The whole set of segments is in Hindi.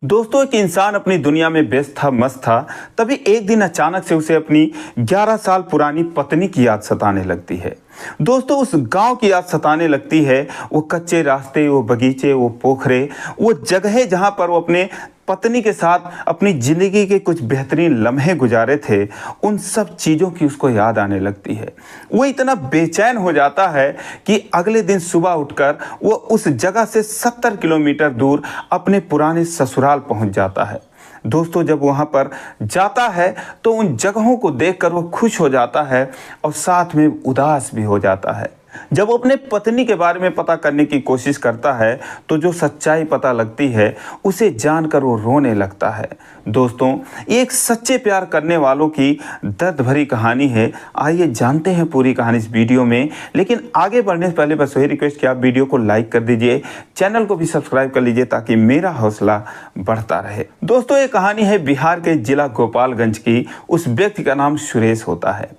दोस्तों, एक इंसान अपनी दुनिया में व्यस्त था, मस्त था। तभी एक दिन अचानक से उसे अपनी 11 साल पुरानी पत्नी की याद सताने लगती है। दोस्तों, उस गांव की याद सताने लगती है। वो कच्चे रास्ते, वो बगीचे, वो पोखरे, वो जगह जहां पर वो अपने पत्नी के साथ अपनी जिंदगी के कुछ बेहतरीन लम्हे गुजारे थे, उन सब चीज़ों की उसको याद आने लगती है। वो इतना बेचैन हो जाता है कि अगले दिन सुबह उठकर वो उस जगह से 70 किलोमीटर दूर अपने पुराने ससुराल पहुंच जाता है। दोस्तों, जब वहाँ पर जाता है तो उन जगहों को देखकर वो खुश हो जाता है और साथ में उदास भी हो जाता है। जब वो अपने पत्नी के बारे में पता करने की कोशिश करता है तो जो सच्चाई पता लगती है उसे जानकर वो रोने लगता है। दोस्तों, ये एक सच्चे प्यार करने वालों की दर्द भरी कहानी है। आइए जानते हैं पूरी कहानी इस वीडियो में। लेकिन आगे बढ़ने से पहले बस वही रिक्वेस्ट कि आप वीडियो को लाइक कर दीजिए, चैनल को भी सब्सक्राइब कर लीजिए ताकि मेरा हौसला बढ़ता रहे। दोस्तों, ये कहानी है बिहार के जिला गोपालगंज की। उस व्यक्ति का नाम सुरेश होता है।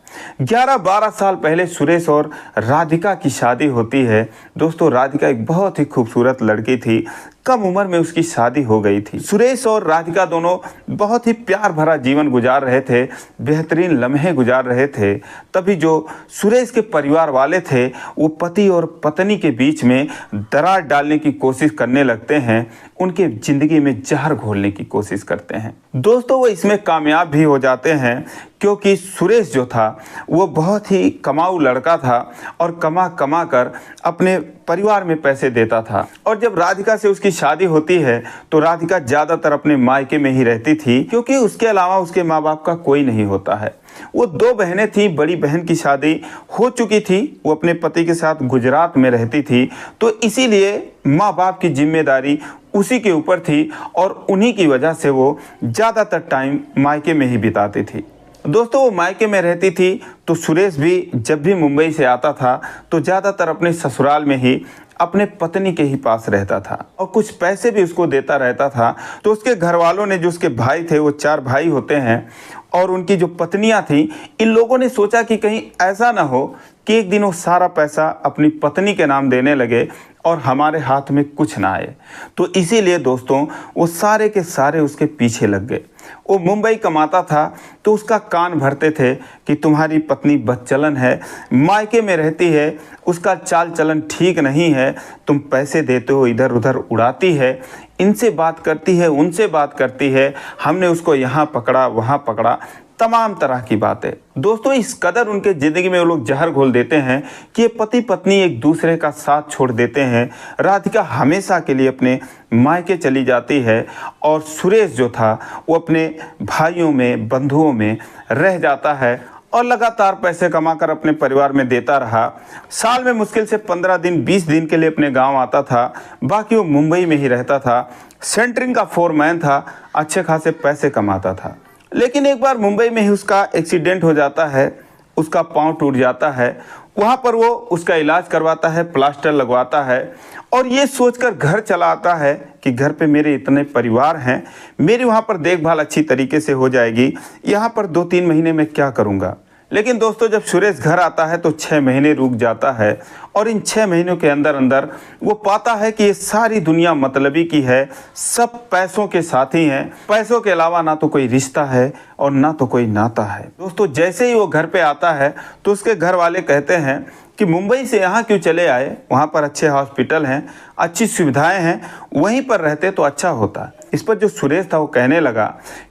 11-12 साल पहले सुरेश और राधिका की शादी होती है। दोस्तों, राधिका एक बहुत ही खूबसूरत लड़की थी। कम उम्र में उसकी शादी हो गई थी। सुरेश और राधिका दोनों बहुत ही प्यार भरा जीवन गुजार रहे थे, बेहतरीन लम्हे गुजार रहे थे। तभी जो सुरेश के परिवार वाले थे वो पति और पत्नी के बीच में दरार डालने की कोशिश करने लगते हैं, उनके जिंदगी में जहर घोलने की कोशिश करते हैं। दोस्तों, वो इसमें कामयाब भी हो जाते हैं क्योंकि सुरेश जो था वो बहुत ही कमाऊ लड़का था और कमा कमा कर अपने परिवार में पैसे देता था। और जब राधिका से उसकी शादी होती है तो राधिका ज़्यादातर अपने मायके में ही रहती थी क्योंकि उसके अलावा उसके माँ बाप का कोई नहीं होता है। वो 2 बहनें थीं। बड़ी बहन की शादी हो चुकी थी, वो अपने पति के साथ गुजरात में रहती थी, तो इसीलिए माँ बाप की जिम्मेदारी उसी के ऊपर थी और उन्हीं की वजह से वो ज़्यादातर टाइम मायके में ही बिताती थी। दोस्तों, वो मायके में रहती थी तो सुरेश भी जब भी मुंबई से आता था तो ज़्यादातर अपने ससुराल में ही अपने पत्नी के ही पास रहता था और कुछ पैसे भी उसको देता रहता था। तो उसके घर वालों ने, जो उसके भाई थे, वो 4 भाई होते हैं, और उनकी जो पत्नियां थीं, इन लोगों ने सोचा कि कहीं ऐसा ना हो कि एक दिन वो सारा पैसा अपनी पत्नी के नाम देने लगे और हमारे हाथ में कुछ ना आए। तो इसीलिए दोस्तों, वो सारे के सारे उसके पीछे लग गए। वो मुंबई कमाता था तो उसका कान भरते थे कि तुम्हारी पत्नी बदचलन है, मायके में रहती है, उसका चाल चलन ठीक नहीं है, तुम पैसे देते हो, इधर उधर उड़ाती है, इनसे बात करती है, उनसे बात करती है, हमने उसको यहाँ पकड़ा, वहाँ पकड़ा, तमाम तरह की बातें। दोस्तों, इस कदर उनके ज़िंदगी में वो लोग जहर घोल देते हैं कि ये पति पत्नी एक दूसरे का साथ छोड़ देते हैं। राधिका हमेशा के लिए अपने मायके चली जाती है और सुरेश जो था वो अपने भाइयों में, बंधुओं में रह जाता है और लगातार पैसे कमाकर अपने परिवार में देता रहा। साल में मुश्किल से 15 दिन, 20 दिन के लिए अपने गाँव आता था, बाकी वो मुंबई में ही रहता था। सेंटरिंग का फोरमैन था, अच्छे खासे पैसे कमाता था। लेकिन एक बार मुंबई में ही उसका एक्सीडेंट हो जाता है, उसका पाँव टूट जाता है। वहाँ पर वो उसका इलाज करवाता है, प्लास्टर लगवाता है और ये सोचकर घर चला आता है कि घर पे मेरे इतने परिवार हैं, मेरी वहाँ पर देखभाल अच्छी तरीके से हो जाएगी, यहाँ पर 2-3 महीने में क्या करूँगा। लेकिन दोस्तों, जब सुरेश घर आता है तो 6 महीने रुक जाता है और इन 6 महीनों के अंदर अंदर वो पाता है कि ये सारी दुनिया मतलबी की है, सब पैसों के साथी हैं, पैसों के अलावा ना तो कोई रिश्ता है और ना तो कोई नाता है। दोस्तों, जैसे ही वो घर पे आता है तो उसके घर वाले कहते हैं कि मुंबई से यहाँ क्यों चले आए, वहाँ पर अच्छे हॉस्पिटल हैं, अच्छी सुविधाएं हैं, वहीं पर रहते तो अच्छा होता। इस पर जो सुरेश था वो कहने लगा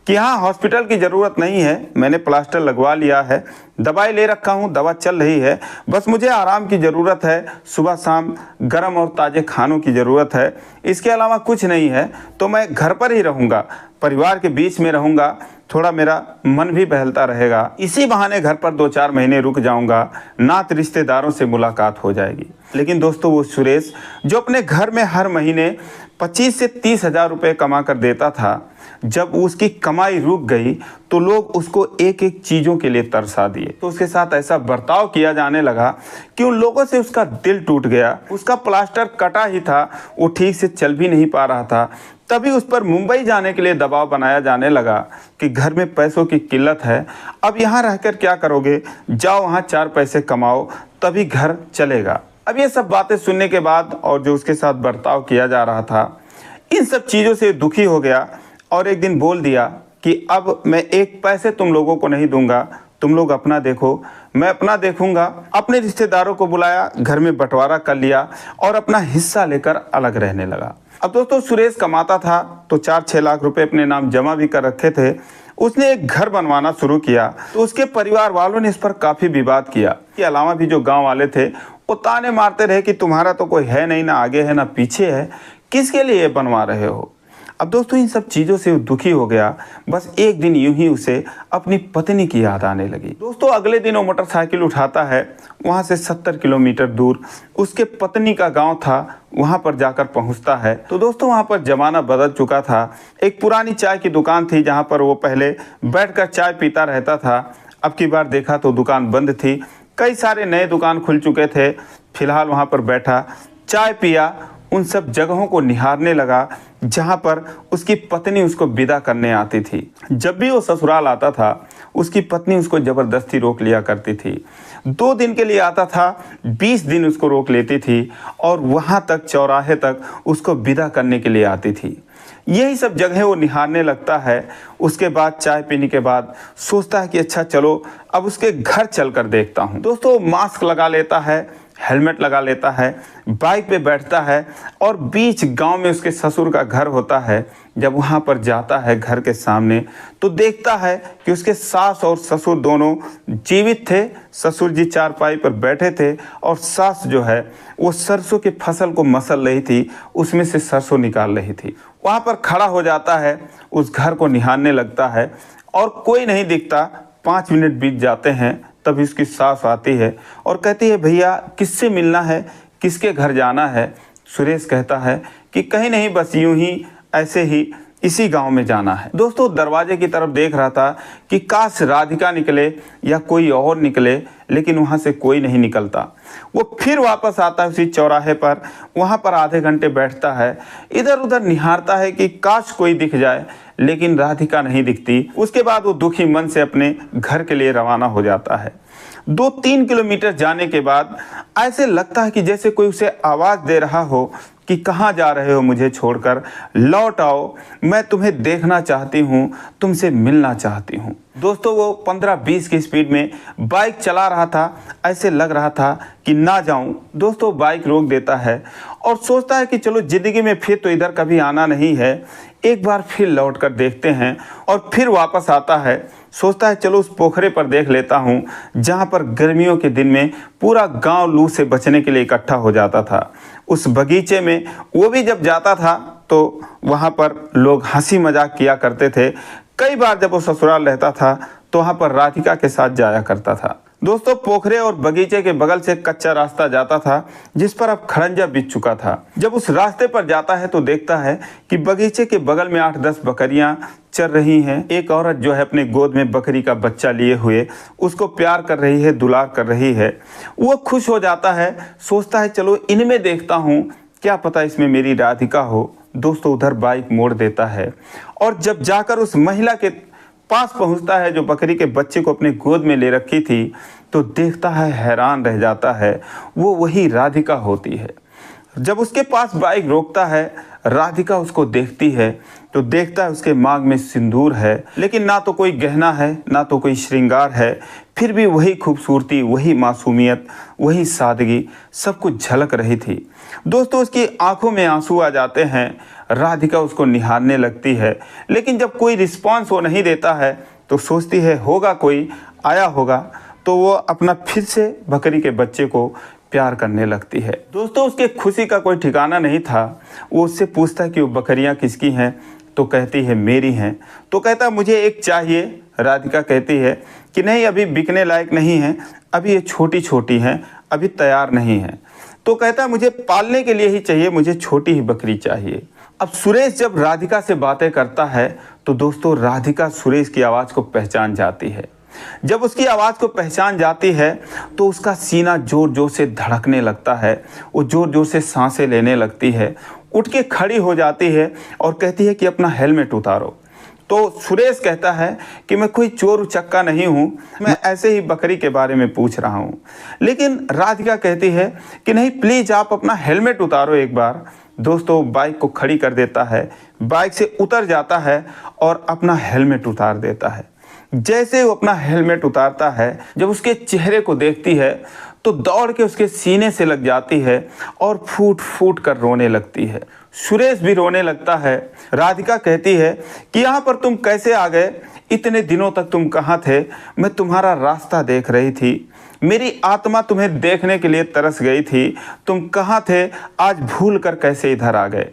कि यहाँ हॉस्पिटल की ज़रूरत नहीं है, मैंने प्लास्टर लगवा लिया है, दवाई ले रखा हूँ, दवा चल रही है, बस मुझे आराम की ज़रूरत है, सुबह शाम गर्म और ताज़े खानों की ज़रूरत है, इसके अलावा कुछ नहीं है। तो मैं घर पर ही रहूँगा, परिवार के बीच में रहूँगा, थोड़ा मेरा मन भी बहलता रहेगा, इसी बहाने घर पर 2-4 महीने रुक जाऊंगा, नात रिश्तेदारों से मुलाकात हो जाएगी। लेकिन दोस्तों, वो सुरेश जो अपने घर में हर महीने 25 से 30 हज़ार रुपये कमा कर देता था, जब उसकी कमाई रुक गई तो लोग उसको एक एक चीज़ों के लिए तरसा दिए। तो उसके साथ ऐसा बर्ताव किया जाने लगा कि उन लोगों से उसका दिल टूट गया। उसका प्लास्टर कटा ही था, वो ठीक से चल भी नहीं पा रहा था। तभी उस पर मुंबई जाने के लिए दबाव बनाया जाने लगा कि घर में पैसों की किल्लत है, अब यहाँ रहकर क्या करोगे, जाओ वहाँ 4 पैसे कमाओ तभी घर चलेगा। अब ये सब बातें सुनने के बाद और जो उसके साथ बर्ताव किया जा रहा था, इन सब चीज़ों से दुखी हो गया और एक दिन बोल दिया कि अब मैं एक पैसे तुम लोगों को नहीं दूंगा, तुम लोग अपना देखो, मैं अपना देखूंगा। अपने रिश्तेदारों को बुलाया, घर में बंटवारा कर लिया और अपना हिस्सा लेकर अलग रहने लगा। अब दोस्तों सुरेश कमाता था तो 4-6 लाख रुपए अपने नाम जमा भी कर रखे थे। उसने एक घर बनवाना शुरू किया तो उसके परिवार वालों ने इस पर काफ़ी विवाद किया। इसके अलावा भी जो गांव वाले थे वो ताने मारते रहे कि तुम्हारा तो कोई है नहीं, ना आगे है ना पीछे है, किसके लिए बनवा रहे हो। अब दोस्तों इन सब चीज़ों से वो दुखी हो गया। बस एक दिन यूं ही उसे अपनी पत्नी की याद आने लगी। दोस्तों अगले दिन वो मोटरसाइकिल उठाता है, वहाँ से 70 किलोमीटर दूर उसके पत्नी का गांव था, वहाँ पर जाकर पहुँचता है। तो दोस्तों वहाँ पर ज़माना बदल चुका था। एक पुरानी चाय की दुकान थी जहाँ पर वो पहले बैठकर चाय पीता रहता था। अब की बार देखा तो दुकान बंद थी, कई सारे नए दुकान खुल चुके थे। फिलहाल वहाँ पर बैठा चाय पिया, उन सब जगहों को निहारने लगा जहाँ पर उसकी पत्नी उसको विदा करने आती थी। जब भी वो ससुराल आता था उसकी पत्नी उसको ज़बरदस्ती रोक लिया करती थी। 2 दिन के लिए आता था, 20 दिन उसको रोक लेती थी और वहाँ तक चौराहे तक उसको विदा करने के लिए आती थी। यही सब जगह वो निहारने लगता है। उसके बाद चाय पीने के बाद सोचता है कि अच्छा चलो अब उसके घर चलकर देखता हूँ। दोस्तों मास्क लगा लेता है, हेलमेट लगा लेता है, बाइक पे बैठता है और बीच गांव में उसके ससुर का घर होता है। जब वहां पर जाता है घर के सामने तो देखता है कि उसके सास और ससुर दोनों जीवित थे। ससुर जी चारपाई पर बैठे थे और सास जो है वो सरसों की फसल को मसल रही थी, उसमें से सरसों निकाल रही थी। वहाँ पर खड़ा हो जाता है, उस घर को निहारने लगता है और कोई नहीं दिखता। 5 मिनट बीत जाते हैं, तभी उसकी सास आती है और कहती है भैया किससे मिलना है, किसके घर जाना है। सुरेश कहता है कि कहीं नहीं, बस यूं ही ऐसे ही इसी गांव में जाना है। दोस्तों दरवाजे की तरफ देख रहा था कि काश राधिका निकले या कोई और निकले, लेकिन वहाँ से कोई नहीं निकलता। वो फिर वापस आता है उसी चौराहे पर, वहाँ पर आधे घंटे बैठता है, इधर उधर निहारता है कि काश कोई दिख जाए, लेकिन राधिका नहीं दिखती। उसके बाद वो दुखी मन से अपने घर के लिए रवाना हो जाता है। 2-3 किलोमीटर जाने के बाद ऐसे लगता है कि जैसे कोई उसे आवाज़ दे रहा हो कि कहाँ जा रहे हो, मुझे छोड़कर लौट आओ, मैं तुम्हें देखना चाहती हूँ, तुमसे मिलना चाहती हूँ। दोस्तों वो 15-20 की स्पीड में बाइक चला रहा था, ऐसे लग रहा था कि ना जाऊं। दोस्तों बाइक रोक देता है और सोचता है कि चलो ज़िंदगी में फिर तो इधर कभी आना नहीं है, एक बार फिर लौट कर देखते हैं। और फिर वापस आता है, सोचता है चलो उस पोखरे पर देख लेता हूँ जहाँ पर गर्मियों के दिन में पूरा गांव लू से बचने के लिए इकट्ठा हो जाता था। उस बगीचे में वो भी जब जाता था तो वहाँ पर लोग हंसी मजाक किया करते थे। कई बार जब वो ससुराल रहता था तो वहाँ पर राधिका के साथ जाया करता था। दोस्तों पोखरे और बगीचे के बगल से कच्चा रास्ता जाता था जिस पर अब खड़ंजा बिछ चुका था। जब उस रास्ते पर जाता है तो देखता है कि बगीचे के बगल में 8-10 बकरियां चर रही हैं। एक औरत जो है अपने गोद में बकरी का बच्चा लिए हुए उसको प्यार कर रही है, दुलार कर रही है। वो खुश हो जाता है, सोचता है चलो इनमें देखता हूँ, क्या पता इसमें मेरी राधिका हो। दोस्तों उधर बाइक मोड़ देता है और जब जाकर उस महिला के पास पहुंचता है जो बकरी के बच्चे को अपने गोद में ले रखी थी, तो देखता है, हैरान रह जाता है, वो वही राधिका होती है। जब उसके पास बाइक रोकता है, राधिका उसको देखती है तो देखता है उसके मांग में सिंदूर है, लेकिन ना तो कोई गहना है ना तो कोई श्रृंगार है, फिर भी वही खूबसूरती, वही मासूमियत, वही सादगी सब कुछ झलक रही थी। दोस्तों उसकी आंखों में आंसू आ जाते हैं। राधिका उसको निहारने लगती है, लेकिन जब कोई रिस्पॉन्स वो नहीं देता है तो सोचती है होगा कोई आया होगा, तो वो अपना फिर से बकरी के बच्चे को प्यार करने लगती है। दोस्तों उसके खुशी का कोई ठिकाना नहीं था। वो उससे पूछता है कि वो बकरियां किसकी हैं, तो कहती है मेरी हैं। तो कहता मुझे एक चाहिए। राधिका कहती है कि नहीं अभी बिकने लायक नहीं है, अभी ये छोटी छोटी हैं, अभी तैयार नहीं है। तो कहता मुझे पालने के लिए ही चाहिए, मुझे छोटी ही बकरी चाहिए। अब सुरेश जब राधिका से बातें करता है तो दोस्तों राधिका सुरेश की आवाज़ को पहचान जाती है। जब उसकी आवाज़ को पहचान जाती है तो उसका सीना जोर जोर से धड़कने लगता है, वो जोर जोर से सांसें लेने लगती है, उठ के खड़ी हो जाती है और कहती है कि अपना हेलमेट उतारो। तो सुरेश कहता है कि मैं कोई चोर उचक्का नहीं हूँ, मैं ऐसे ही बकरी के बारे में पूछ रहा हूँ। लेकिन राधिका कहती है कि नहीं प्लीज़ आप अपना हेलमेट उतारो एक बार। तो सुरेश कहता है कि नहीं अभी बिकने लायक नहीं है, अभी ये छोटी छोटी हैं, अभी तैयार नहीं है। तो कहता मुझे पालने के लिए ही चाहिए, मुझे छोटी ही बकरी चाहिए। अब सुरेश जब राधिका से बातें करता है तो दोस्तों राधिका सुरेश की आवाज़ को पहचान जाती है। जब उसकी आवाज़ को पहचान जाती है तो उसका सीना जोर जोर से धड़कने लगता है, वो जोर जोर से सांसें लेने लगती है, उठ के खड़ी हो जाती है और कहती है कि अपना हेलमेट उतारो। तो सुरेश कहता है कि मैं कोई चोर उचक्का नहीं हूँ, मैं ऐसे ही बकरी के बारे में पूछ रहा हूँ। लेकिन राधिका कहती है कि नहीं प्लीज़ आप अपना हेलमेट उतारो एक बार। दोस्तों बाइक को खड़ी कर देता है, बाइक से उतर जाता है और अपना हेलमेट उतार देता है। जैसे वो अपना हेलमेट उतारता है, जब उसके चेहरे को देखती है तो दौड़ के उसके सीने से लग जाती है और फूट फूट कर रोने लगती है। सुरेश भी रोने लगता है। राधिका कहती है कि यहाँ पर तुम कैसे आ गए, इतने दिनों तक तुम कहाँ थे, मैं तुम्हारा रास्ता देख रही थी, मेरी आत्मा तुम्हें देखने के लिए तरस गई थी, तुम कहाँ थे, आज भूल कर कैसे इधर आ गए।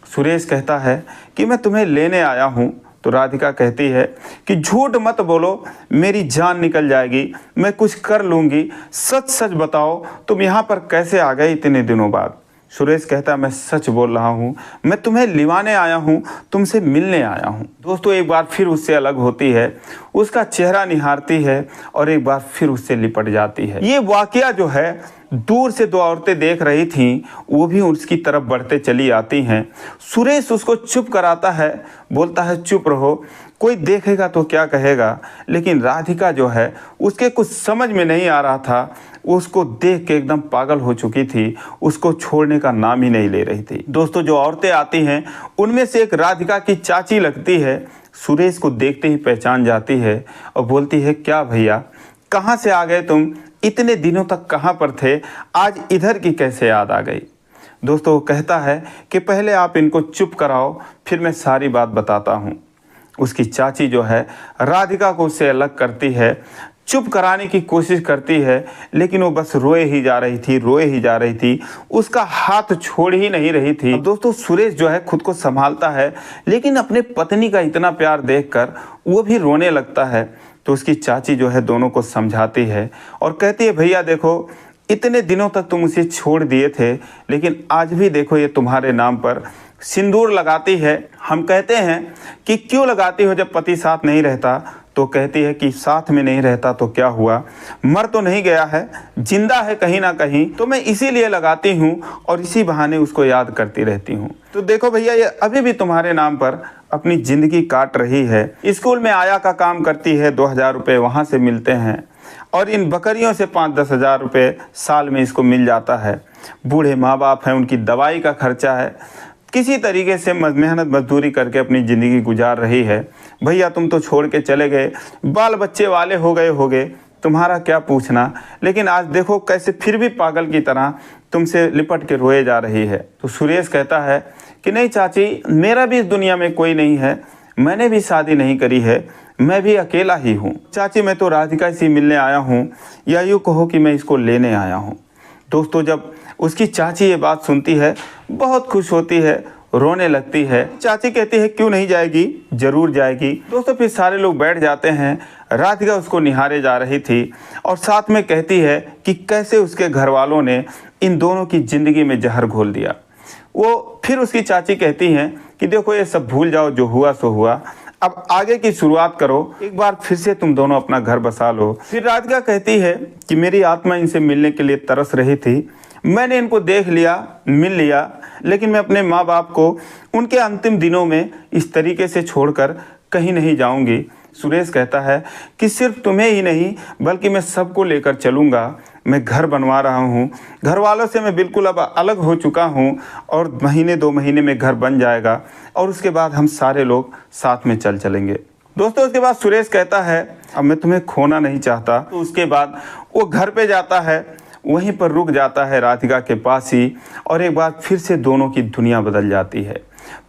सुरेश कहता है कि मैं तुम्हें लेने आया हूँ। तो राधिका कहती है कि झूठ मत बोलो, मेरी जान निकल जाएगी, मैं कुछ कर लूँगी, सच सच बताओ तुम यहाँ पर कैसे आ गए इतने दिनों बाद। सुरेश कहता है मैं सच बोल रहा हूँ, मैं तुम्हें लिवाने आया हूँ, तुमसे मिलने आया हूँ। दोस्तों एक बार फिर उससे अलग होती है, उसका चेहरा निहारती है और एक बार फिर उससे लिपट जाती है। ये वाकया जो है दूर से दो औरतें देख रही थीं, वो भी उसकी तरफ बढ़ते चली आती हैं। सुरेश उसको चुप कराता है, बोलता है चुप रहो, कोई देखेगा तो क्या कहेगा। लेकिन राधिका जो है उसके कुछ समझ में नहीं आ रहा था, वो उसको देख के एकदम पागल हो चुकी थी, उसको छोड़ने का नाम ही नहीं ले रही थी। दोस्तों जो औरतें आती हैं उनमें से एक राधिका की चाची लगती है, सुरेश को देखते ही पहचान जाती है और बोलती है क्या भैया, कहाँ से आ गए तुम, इतने दिनों तक कहाँ पर थे, आज इधर की कैसे याद आ गई। दोस्तों वो कहता है कि पहले आप इनको चुप कराओ, फिर मैं सारी बात बताता हूँ। उसकी चाची जो है राधिका को उससे अलग करती है, चुप कराने की कोशिश करती है, लेकिन वो बस रोए ही जा रही थी, रोए ही जा रही थी, उसका हाथ छोड़ ही नहीं रही थी। दोस्तों सुरेश जो है खुद को संभालता है, लेकिन अपने पत्नी का इतना प्यार देखकर वो भी रोने लगता है। तो उसकी चाची जो है दोनों को समझाती है और कहती है भैया देखो, इतने दिनों तक तुम उसे छोड़ दिए थे, लेकिन आज भी देखो ये तुम्हारे नाम पर सिंदूर लगाती है। हम कहते हैं कि क्यों लगाती हो जब पति साथ नहीं रहता, तो कहती है कि साथ में नहीं रहता तो क्या हुआ, मर तो नहीं गया है, जिंदा है कहीं ना कहीं, तो मैं इसीलिए लगाती हूँ और इसी बहाने उसको याद करती रहती हूँ। तो देखो भैया ये अभी भी तुम्हारे नाम पर अपनी ज़िंदगी काट रही है, स्कूल में आया का काम करती है, 2000 रुपये वहाँ से मिलते हैं और इन बकरियों से 5-10 हज़ार रुपये साल में इसको मिल जाता है। बूढ़े माँ बाप हैं, उनकी दवाई का खर्चा है, किसी तरीके से मेहनत मजदूरी करके अपनी ज़िंदगी गुजार रही है। भैया तुम तो छोड़ के चले गए, बाल बच्चे वाले हो गए, तुम्हारा क्या पूछना, लेकिन आज देखो कैसे फिर भी पागल की तरह तुमसे लिपट के रोए जा रही है। तो सुरेश कहता है कि नहीं चाची, मेरा भी इस दुनिया में कोई नहीं है, मैंने भी शादी नहीं करी है, मैं भी अकेला ही हूँ। चाची मैं तो राधिका से मिलने आया हूँ, या यूँ कहो कि मैं इसको लेने आया हूँ। दोस्तों जब उसकी चाची ये बात सुनती है, बहुत खुश होती है, रोने लगती है। चाची कहती है क्यों नहीं जाएगी, जरूर जाएगी। दोस्तों फिर सारे लोग बैठ जाते हैं। राधिका उसको निहारे जा रही थी और साथ में कहती है कि कैसे उसके घर वालों ने इन दोनों की ज़िंदगी में जहर घोल दिया। वो फिर उसकी चाची कहती हैं कि देखो ये सब भूल जाओ, जो हुआ सो हुआ, अब आगे की शुरुआत करो, एक बार फिर से तुम दोनों अपना घर बसा लो। फिर राधिका कहती है कि मेरी आत्मा इनसे मिलने के लिए तरस रही थी, मैंने इनको देख लिया, मिल लिया, लेकिन मैं अपने माँ बाप को उनके अंतिम दिनों में इस तरीके से छोड़कर कहीं नहीं जाऊंगी। सुरेश कहता है कि सिर्फ तुम्हें ही नहीं बल्कि मैं सबको लेकर चलूँगा, मैं घर बनवा रहा हूँ, घर वालों से मैं बिल्कुल अब अलग हो चुका हूँ और 1-2 महीने में घर बन जाएगा और उसके बाद हम सारे लोग साथ में चलेंगे। दोस्तों उसके बाद सुरेश कहता है अब मैं तुम्हें खोना नहीं चाहता। तो उसके बाद वो घर पे जाता है, वहीं पर रुक जाता है राधिका के पास ही, और एक बार फिर से दोनों की दुनिया बदल जाती है।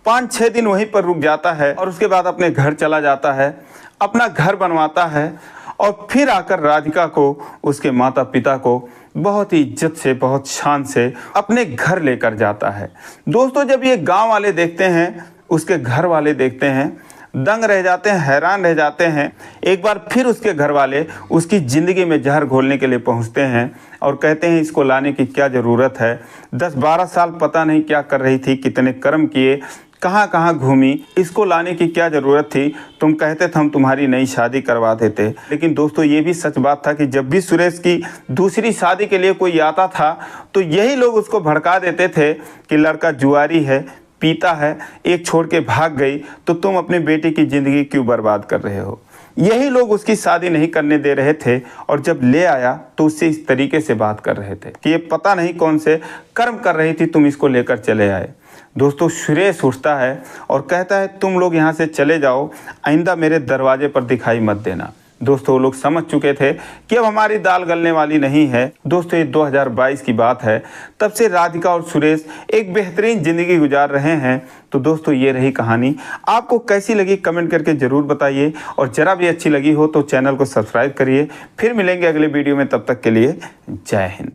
5-6 दिन वहीं पर रुक जाता है और उसके बाद अपने घर चला जाता है, अपना घर बनवाता है और फिर आकर राधिका को, उसके माता पिता को बहुत ही इज्जत से, बहुत शान से अपने घर लेकर जाता है। दोस्तों जब ये गांव वाले देखते हैं, उसके घर वाले देखते हैं, दंग रह जाते हैं, हैरान रह जाते हैं। एक बार फिर उसके घर वाले उसकी ज़िंदगी में जहर घोलने के लिए पहुंचते हैं और कहते हैं इसको लाने की क्या ज़रूरत है, 10-12 साल पता नहीं क्या कर रही थी, कितने कर्म किए, कहाँ कहाँ घूमी, इसको लाने की क्या ज़रूरत थी, तुम कहते थे हम तुम्हारी नई शादी करवा देते। लेकिन दोस्तों ये भी सच बात था कि जब भी सुरेश की दूसरी शादी के लिए कोई आता था तो यही लोग उसको भड़का देते थे कि लड़का जुआरी है, पीता है, एक छोड़ के भाग गई तो तुम अपने बेटे की ज़िंदगी क्यों बर्बाद कर रहे हो। यही लोग उसकी शादी नहीं करने दे रहे थे और जब ले आया तो उससे इस तरीके से बात कर रहे थे कि ये पता नहीं कौन से कर्म कर रही थी, तुम इसको लेकर चले आए। दोस्तों सुरेश उठता है और कहता है तुम लोग यहाँ से चले जाओ, आइंदा मेरे दरवाजे पर दिखाई मत देना। दोस्तों वो लोग समझ चुके थे कि अब हमारी दाल गलने वाली नहीं है। दोस्तों ये 2022 की बात है, तब से राधिका और सुरेश एक बेहतरीन ज़िंदगी गुजार रहे हैं। तो दोस्तों ये रही कहानी, आपको कैसी लगी कमेंट करके ज़रूर बताइए, और ज़रा भी अच्छी लगी हो तो चैनल को सब्सक्राइब करिए। फिर मिलेंगे अगले वीडियो में, तब तक के लिए जय हिंद।